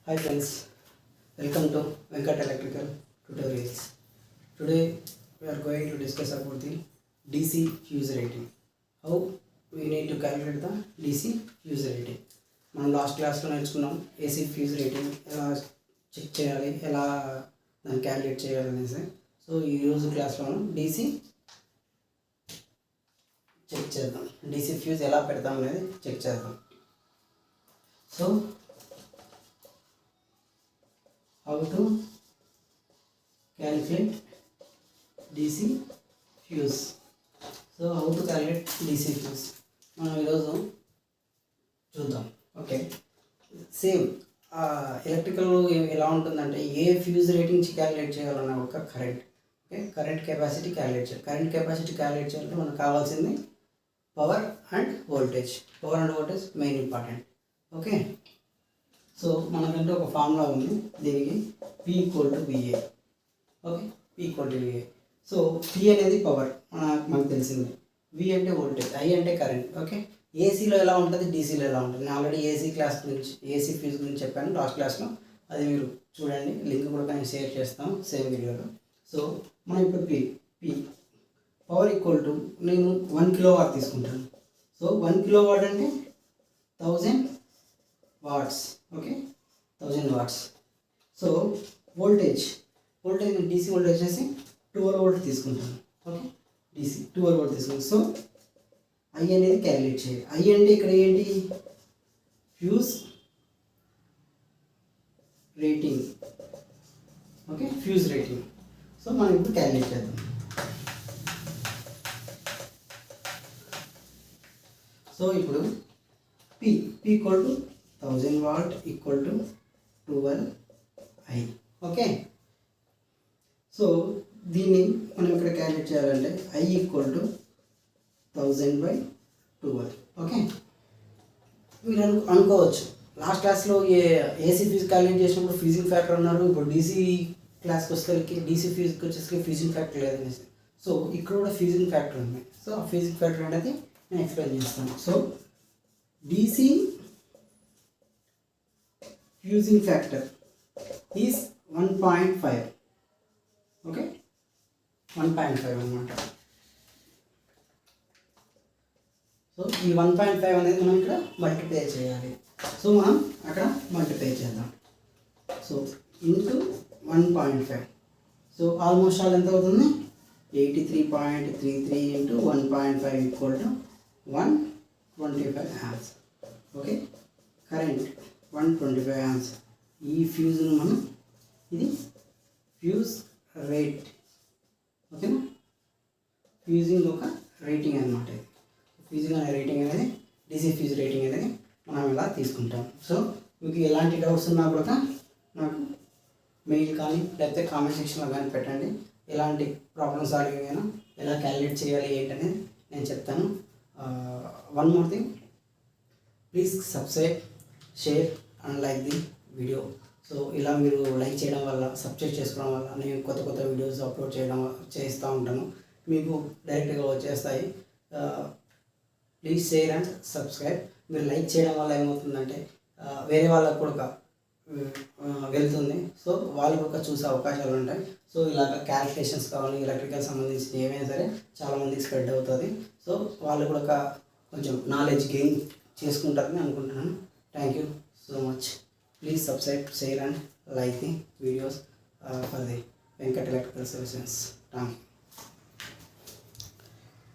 Hi friends, welcome to Venkat Electrical Tutorials. Today we are going to discuss about the DC fuse rating. How we need to calculate the DC fuse rating. మనం last క్లాస్లో నేర్చుకున్నాం AC fuse rating ఎలా check చేయాలి, ఎలా దాన్ని calculate చేయాలి అనేసి. So ఈరోజు క్లాస్లో మనం డీసీ చెక్ చేద్దాం, డీసీ ఫ్యూజ్ ఎలా పెడతాం అనేది చెక్ చేద్దాం. So how to calculate DC fuse. So how to calculate DC fuse మనం ఈరోజు చూద్దాం. ఓకే, సేమ్ ఎలక్ట్రికల్ ఎలా ఉంటుందంటే ఏ ఫ్యూజ్ రేటింగ్ క్యాలిక్యులేట్ చేయాలన్నా ఒక current, okay, current capacity calculate చేయాలి. కరెంట్ కెపాసిటీ క్యాలిక్యులేట్ చేయాలంటే మనకు కావాల్సింది power and voltage. Power and voltage main important. Okay, so మనకంటే ఒక ఫార్ములా ఉంది దీనికి, P equal to VA. Okay, P equal to VA. So P అనేది పవర్ మనకు తెలిసింది, V అంటే వోల్టేజ్, I అంటే కరెంట్. ఓకే, ఏసీలో ఎలా ఉంటుంది, డీసీలో ఎలా ఉంటుంది. నేను ఆల్రెడీ ఏసీ క్లాస్ గురించి, ఏసీ ఫ్యూజ్ గురించి చెప్పాను లాస్ట్ క్లాస్లో, అది మీరు చూడండి, లింక్ కూడా నేను షేర్ చేస్తాను సేమ్ వీడియోలో. సో మనం ఇప్పుడు P పవర్ ఈక్వల్ టు, నేను 1 కిలోవాట్ తీసుకుంటాను. సో 1 కిలోవాట్ అంటే 1000 watts. Okay, 1000 watts. So voltage DC voltage వచ్చేసి 12 వోల్ట్ తీసుకుంటాను. ఓకే, డీసీ 12 వోల్ట్ తీసుకుంటాను. సో ఐ అనేది క్యాలిక్యులేట్ చేయాలి. ఐ అంటే ఇక్కడ ఏంటి, fuse rating. Okay, fuse rating. So మనం ఇప్పుడు క్యాలిక్యులేట్ చేద్దాం. సో ఇప్పుడు P equal to 1000 watt equal to 12I. Okay, so దీన్ని మనం ఇక్కడ క్యాలిక్యులేట్ చేయాలంటే I ఈక్వల్ టు 1000/12. ఓకే, మీరు అనుకోవచ్చు లాస్ట్ క్లాస్లో ఏసీ ఫీజు క్యాలిక్యులేట్ చేసినప్పుడు ఫీజింగ్ ఫ్యాక్టర్ అన్నారు, ఇప్పుడు డీసీ క్లాస్కి వచ్చేసరికి డీసీ ఫీజుకి వచ్చేసరికి ఫీజింగ్ ఫ్యాక్టర్ లేదనేసి. సో ఇక్కడ కూడా ఫీజింగ్ ఫ్యాక్టర్ ఉంది. సో ఆ ఫీజింగ్ ఫ్యాక్టర్ అనేది నేను ఎక్స్ప్లెయిన్ చేస్తాను. So DC fusing factor is 1.5. Okay, 1.5 అన్నమాట. సో ఈ 1.5 అనేది మనం ఇక్కడ మల్టిప్లై చేయాలి. సో మనం అక్కడ మల్టిప్లై చేద్దాం. So into 1.5. So almost all ఎంత అవుతుంది, 83.33 into 1.5 equal to 125 amps. Okay, current 125 amps. ఈ ఫ్యూజ్ను మనం, ఇది ఫ్యూజ్ రేట్. ఓకేనా, ఫ్యూజింగ్ ఒక రేటింగ్ అనమాట. ఇది ఫ్యూజింగ్ అనే రేటింగ్ అనేది, డీసీ ఫ్యూజ్ రేటింగ్ అనేది మనం ఇలా తీసుకుంటాం. సో మీకు ఎలాంటి డౌట్స్ ఉన్నా కూడా నాకు మెయిల్ కానీ లేకపోతే కామెంట్ సెక్షన్లో కానీ పెట్టండి. ఎలాంటి ప్రాబ్లమ్ సాల్వింగ్ అయినా ఎలా క్యాలిక్యులేట్ చేయాలి ఏంటనేది నేను చెప్తాను. One more thing, please subscribe, share and like the video. So ఇలా మీరు లైక్ చేయడం వల్ల, సబ్స్క్రైబ్ చేసుకోవడం వల్ల నేను కొత్త కొత్త వీడియోస్ అప్లోడ్ చేస్తూ ఉంటాను, మీకు డైరెక్ట్గా వచ్చేస్తాయి. Please share and subscribe. మీరు లైక్ చేయడం వల్ల ఏమవుతుందంటే వేరే వాళ్ళకు కూడా వెళ్తుంది. సో వాళ్ళు కూడా చూసే అవకాశాలు ఉంటాయి. సో ఇలాగ క్యాలిక్యులేషన్స్ కావాలి, ఎలక్ట్రికల్ సంబంధించి ఏమైనా సరే చాలామందికి స్ప్రెడ్ అవుతుంది. సో వాళ్ళు కూడా కొంచెం నాలెడ్జ్ గెయిన్ చేసుకుంటారని అనుకుంటున్నాను. Thank you so much. Please subscribe, share and like the videos for the Venkat Electrical Solutions. Thank you.